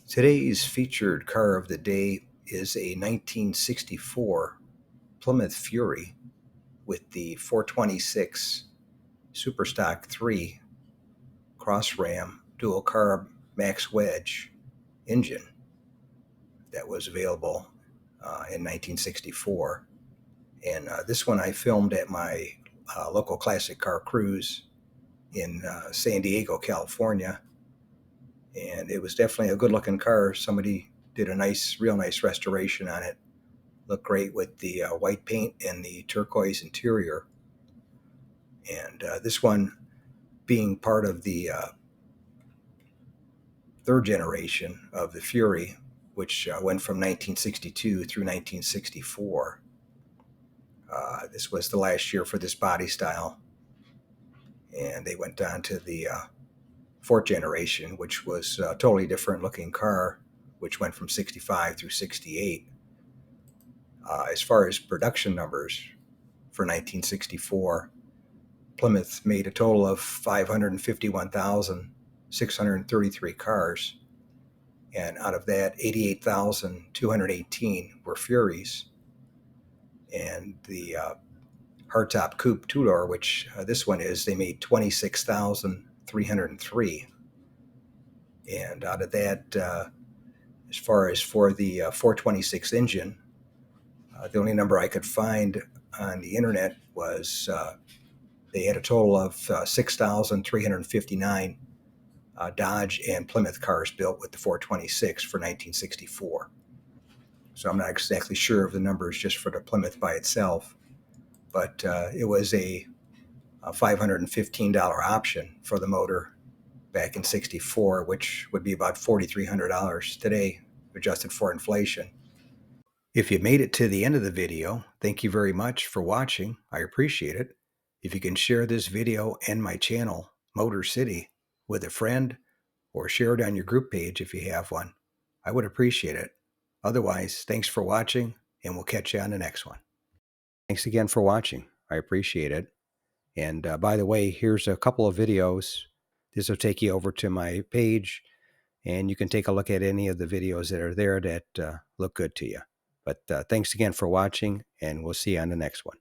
Today's featured car of the day is a 1964 Plymouth Fury with the 426 Superstock 3 cross ram dual carb max wedge engine that was available in 1964. And this one I filmed at my local classic car cruise in San Diego, California. And it was definitely a good looking car. Somebody did a real nice restoration on it. Looked great with the white paint and the turquoise interior. And this one being part of the third generation of the Fury, which went from 1962 through 1964. This was the last year for this body style. And they went on to the fourth generation, which was a totally different looking car, which went from 65 through 68. As far as production numbers for 1964, Plymouth made a total of 551,633 cars, and out of that, 88,218 were Furies. And the hardtop coupe two-door, which this one is, they made 26,303. And out of that, as far as for the 426 engine, the only number I could find on the internet was they had a total of 6,359 Dodge and Plymouth cars built with the 426 for 1964. So I'm not exactly sure of the numbers just for the Plymouth by itself, but it was a $515 option for the motor back in 64, which would be about $4,300 today, adjusted for inflation. If you made it to the end of the video, thank you very much for watching. I appreciate it. If you can share this video and my channel, Motor City, with a friend, or share it on your group page if you have one, I would appreciate it. Otherwise, thanks for watching, and we'll catch you on the next one. Thanks again for watching. I appreciate it. And by the way, here's a couple of videos. This will take you over to my page, and you can take a look at any of the videos that are there that look good to you. But thanks again for watching, and we'll see you on the next one.